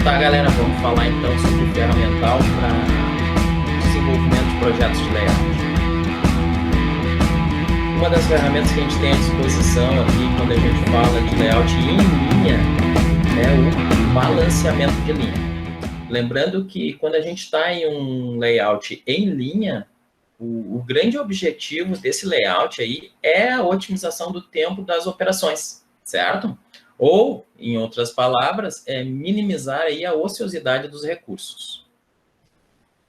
Tá, galera, vamos falar então sobre ferramental para desenvolvimento de projetos de layout. Uma das ferramentas que a gente tem à disposição aqui quando a gente fala de layout em linha é o balanceamento de linha. Lembrando que quando a gente está em um layout em linha, o grande objetivo desse layout aí é a otimização do tempo das operações, certo? Ou, em outras palavras, é minimizar aí a ociosidade dos recursos.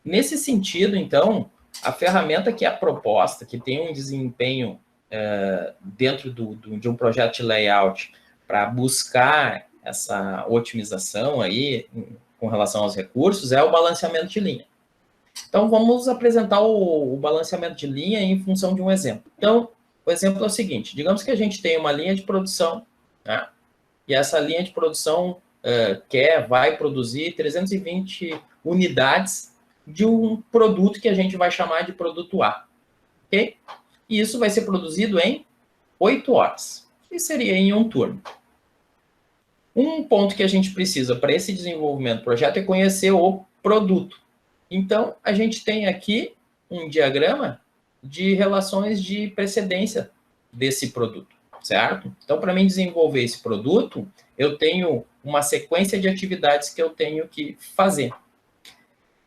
Nesse sentido, então, a ferramenta que é proposta, que tem um desempenho dentro de um projeto de layout para buscar essa otimização aí com relação aos recursos, é o balanceamento de linha. Então, vamos apresentar o balanceamento de linha em função de um exemplo. Então, o exemplo é o seguinte, digamos que a gente tem uma linha de produção, né? E essa linha de produção vai produzir 320 unidades de um produto que a gente vai chamar de produto A, ok? E isso vai ser produzido em 8 horas, que seria em um turno. Um ponto que a gente precisa para esse desenvolvimento do projeto é conhecer o produto. Então, a gente tem aqui um diagrama de relações de precedência desse produto, certo? Então, para mim desenvolver esse produto, eu tenho uma sequência de atividades que eu tenho que fazer.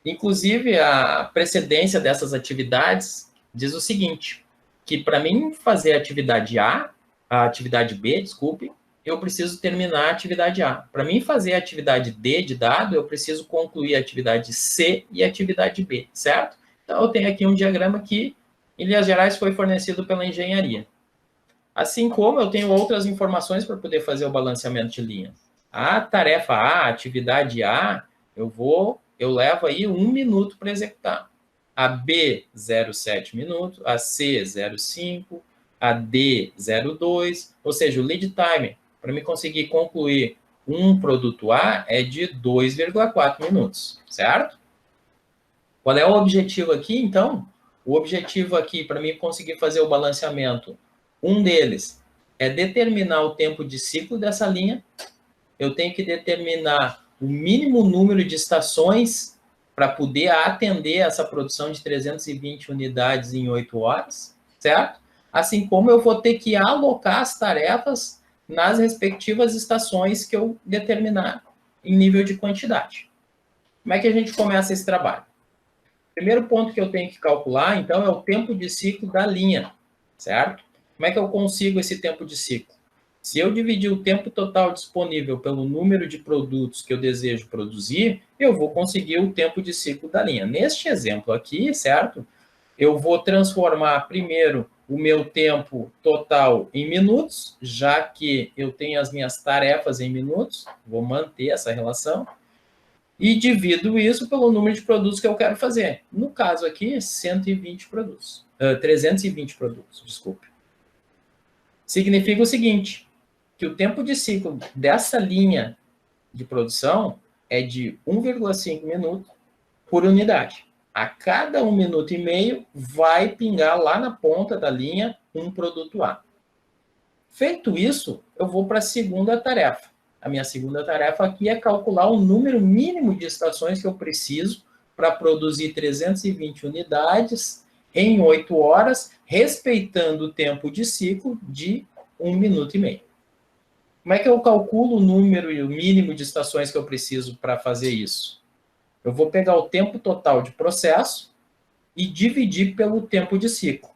Inclusive, a precedência dessas atividades diz o seguinte, que para mim fazer a atividade B, desculpe, eu preciso terminar a atividade A. Para mim fazer a atividade D de dado, eu preciso concluir a atividade C e a atividade B, certo? Então, eu tenho aqui um diagrama que, em linhas gerais, foi fornecido pela engenharia. Assim como eu tenho outras informações para poder fazer o balanceamento de linha. A tarefa A, a atividade A, eu levo aí 1 minuto para executar. A B, 0,7 minutos, a C, 0,5, a D, 0,2, ou seja, o lead time para me conseguir concluir um produto A é de 2,4 minutos, certo? Qual é o objetivo aqui, então? O objetivo aqui, para mim conseguir fazer o balanceamento, um deles é determinar o tempo de ciclo dessa linha. Eu tenho que determinar o mínimo número de estações para poder atender essa produção de 320 unidades em 8 horas, certo? Assim como eu vou ter que alocar as tarefas nas respectivas estações que eu determinar em nível de quantidade. Como é que a gente começa esse trabalho? O primeiro ponto que eu tenho que calcular, então, é o tempo de ciclo da linha, certo? Como é que eu consigo esse tempo de ciclo? Se eu dividir o tempo total disponível pelo número de produtos que eu desejo produzir, eu vou conseguir o tempo de ciclo da linha. Neste exemplo aqui, certo? Eu vou transformar primeiro o meu tempo total em minutos, já que eu tenho as minhas tarefas em minutos, vou manter essa relação, e divido isso pelo número de produtos que eu quero fazer. No caso aqui, 120 produtos. 320 produtos, desculpe. Significa o seguinte, que o tempo de ciclo dessa linha de produção é de 1,5 minuto por unidade. A cada 1 minuto e meio vai pingar lá na ponta da linha um produto A. Feito isso, eu vou para a segunda tarefa. A minha segunda tarefa aqui é calcular o número mínimo de estações que eu preciso para produzir 320 unidades em 8 horas, respeitando o tempo de ciclo de 1 minuto e meio. Como é que eu calculo o número e o mínimo de estações que eu preciso para fazer isso? Eu vou pegar o tempo total de processo e dividir pelo tempo de ciclo.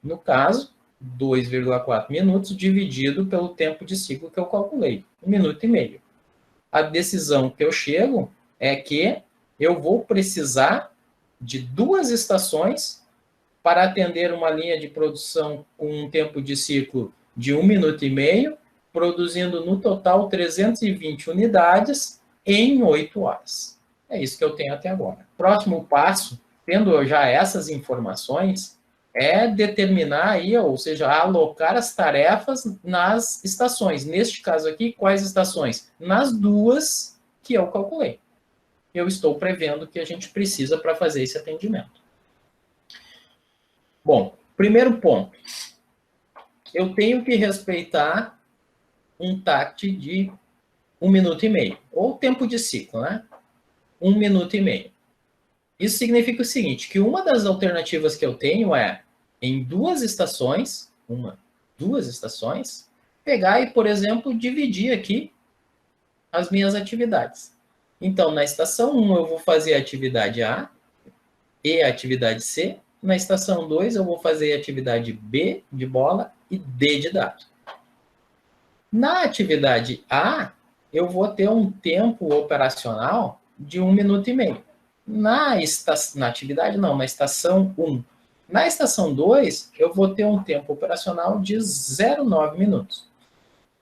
No caso, 2,4 minutos dividido pelo tempo de ciclo que eu calculei, 1 minuto e meio. A decisão que eu chego é que eu vou precisar de 2 estações para atender uma linha de produção com um tempo de ciclo de 1 minuto e meio, produzindo no total 320 unidades em 8 horas. É isso que eu tenho até agora. Próximo passo, tendo já essas informações, é determinar aí, ou seja, alocar as tarefas nas estações. Neste caso aqui, quais estações? Nas 2 que eu calculei. Eu estou prevendo que a gente precisa para fazer esse atendimento. Bom, primeiro ponto. Eu tenho que respeitar um TACT de 1 minuto e meio, ou tempo de ciclo, né? 1 minuto e meio. Isso significa o seguinte, que uma das alternativas que eu tenho é, em duas estações, pegar e, por exemplo, dividir aqui as minhas atividades. Então, na estação 1 eu vou fazer a atividade A e a atividade C. Na estação 2 eu vou fazer a atividade B de bola e D de dado. Na atividade A, eu vou ter um tempo operacional de 1 minuto e meio. Na estação 1. Na estação 2, eu vou ter um tempo operacional de 0,9 minutos.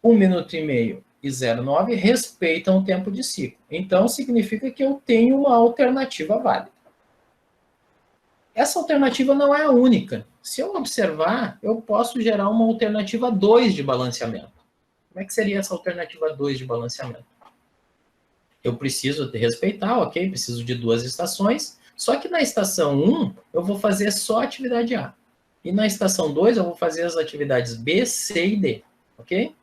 1 minuto e meio e 0,9 respeitam o tempo de ciclo. Então, significa que eu tenho uma alternativa válida. Essa alternativa não é a única. Se eu observar, eu posso gerar uma alternativa 2 de balanceamento. Como é que seria essa alternativa 2 de balanceamento? Eu preciso respeitar, ok? Preciso de duas estações. Só que na estação 1, eu vou fazer só a atividade A. E na estação 2, eu vou fazer as atividades B, C e D, ok?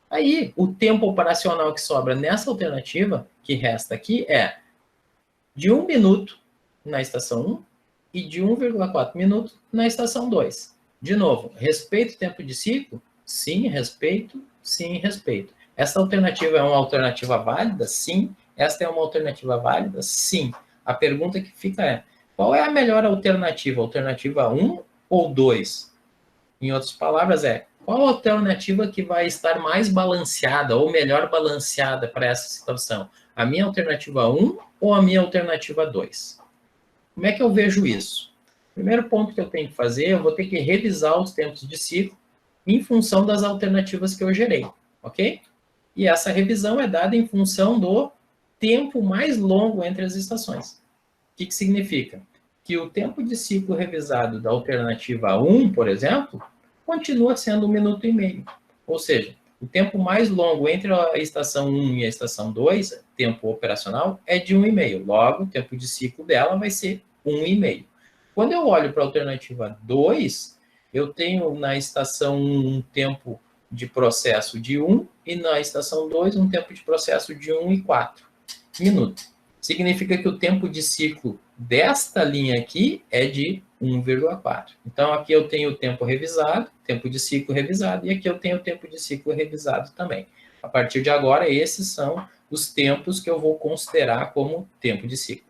Aí, o tempo operacional que sobra nessa alternativa, que resta aqui, é de 1 minuto na estação 1 e de 1,4 minuto na estação 2. De novo, respeito o tempo de ciclo? Sim, respeito. Sim, respeito. Essa alternativa é uma alternativa válida? Sim. Esta é uma alternativa válida? Sim. A pergunta que fica é, qual é a melhor alternativa? Alternativa 1 ou 2? Em outras palavras, qual a alternativa que vai estar mais balanceada ou melhor balanceada para essa situação? A minha alternativa 1 ou a minha alternativa 2? Como é que eu vejo isso? Primeiro ponto que eu tenho que fazer, eu vou ter que revisar os tempos de ciclo em função das alternativas que eu gerei, ok? E essa revisão é dada em função do tempo mais longo entre as estações. O que significa? Que o tempo de ciclo revisado da alternativa 1, por exemplo, continua sendo 1 minuto e meio. Ou seja, o tempo mais longo entre a estação 1 e a estação 2, tempo operacional, é de 1,5. Logo, o tempo de ciclo dela vai ser 1,5. Quando eu olho para a alternativa 2, eu tenho na estação 1 um tempo de processo de 1 e na estação 2 um tempo de processo de 1,4 minutos. Significa que o tempo de ciclo desta linha aqui é de 1,4. Então, aqui eu tenho o tempo revisado, tempo de ciclo revisado, e aqui eu tenho o tempo de ciclo revisado também. A partir de agora, esses são os tempos que eu vou considerar como tempo de ciclo,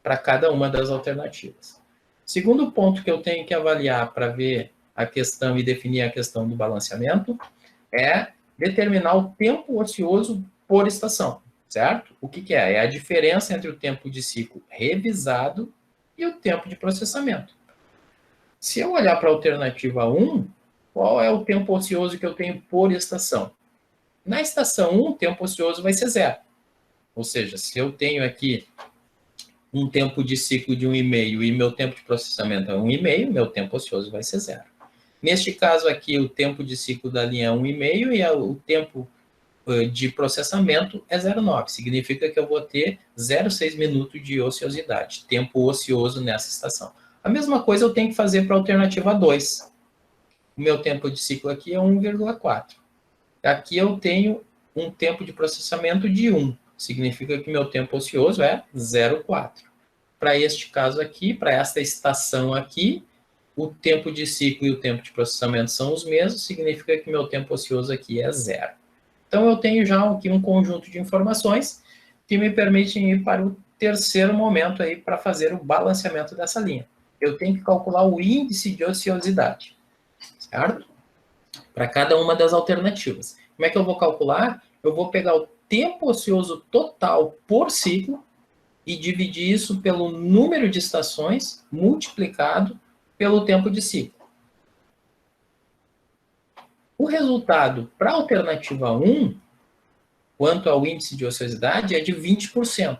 para cada uma das alternativas. Segundo ponto que eu tenho que avaliar para ver a questão e definir a questão do balanceamento é determinar o tempo ocioso por estação, certo? O que é? É a diferença entre o tempo de ciclo revisado e o tempo de processamento. Se eu olhar para a alternativa 1, qual é o tempo ocioso que eu tenho por estação? Na estação 1, o tempo ocioso vai ser 0. Ou seja, se eu tenho aqui um tempo de ciclo de 1,5 e meu tempo de processamento é 1,5, meu tempo ocioso vai ser 0. Neste caso aqui, o tempo de ciclo da linha é 1,5 e o tempo de processamento é 0,9. Significa que eu vou ter 0,6 minutos de ociosidade, tempo ocioso nessa estação. A mesma coisa eu tenho que fazer para a alternativa 2. O meu tempo de ciclo aqui é 1,4. Aqui eu tenho um tempo de processamento de 1. Significa que meu tempo ocioso é 0,4. Para este caso aqui, para esta estação aqui, o tempo de ciclo e o tempo de processamento são os mesmos, significa que meu tempo ocioso aqui é 0. Então, eu tenho já aqui um conjunto de informações que me permitem ir para o terceiro momento aí para fazer o balanceamento dessa linha. Eu tenho que calcular o índice de ociosidade, certo? Para cada uma das alternativas. Como é que eu vou calcular? Eu vou pegar o tempo ocioso total por ciclo e dividir isso pelo número de estações multiplicado pelo tempo de ciclo. O resultado para a alternativa 1, quanto ao índice de ociosidade, é de 20%.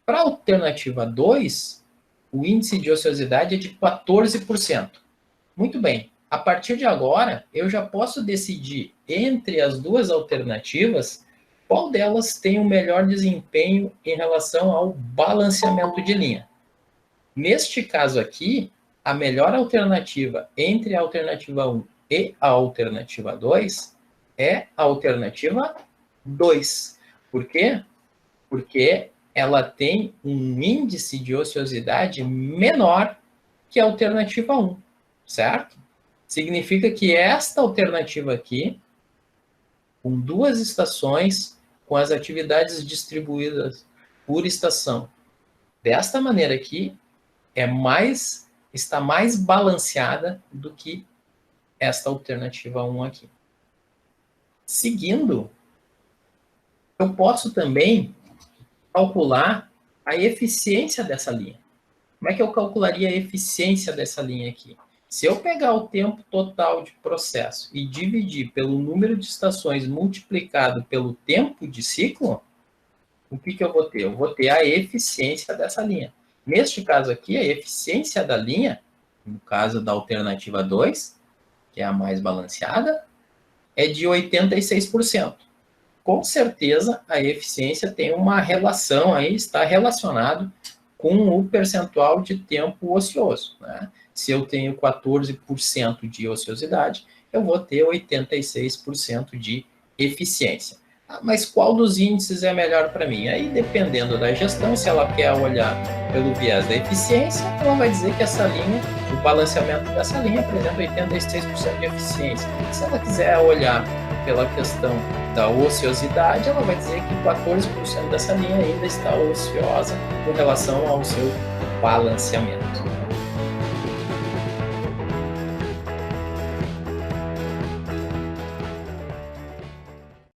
Para a alternativa 2, o índice de ociosidade é de 14%. Muito bem. A partir de agora, eu já posso decidir entre as duas alternativas qual delas tem o melhor desempenho em relação ao balanceamento de linha. Neste caso aqui, a melhor alternativa entre a alternativa 1 e a alternativa 2 é a alternativa 2. Por quê? Porque ela tem um índice de ociosidade menor que a alternativa 1, certo? Significa que esta alternativa aqui, com 2 estações, com as atividades distribuídas por estação, desta maneira aqui, está mais balanceada do que esta alternativa 1 aqui. Seguindo, eu posso também calcular a eficiência dessa linha. Como é que eu calcularia a eficiência dessa linha aqui? Se eu pegar o tempo total de processo e dividir pelo número de estações multiplicado pelo tempo de ciclo, o que eu vou ter? Eu vou ter a eficiência dessa linha. Neste caso aqui, a eficiência da linha, no caso da alternativa 2, que é a mais balanceada, é de 86%. Com certeza, a eficiência tem uma relação aí, está relacionado com o percentual de tempo ocioso, né? Se eu tenho 14% de ociosidade, eu vou ter 86% de eficiência. Mas qual dos índices é melhor para mim? Aí, dependendo da gestão, se ela quer olhar pelo viés da eficiência, ela vai dizer que essa linha, o balanceamento dessa linha apresenta 86% de eficiência. Se ela quiser olhar pela questão da ociosidade, ela vai dizer que 14% dessa linha ainda está ociosa com relação ao seu balanceamento.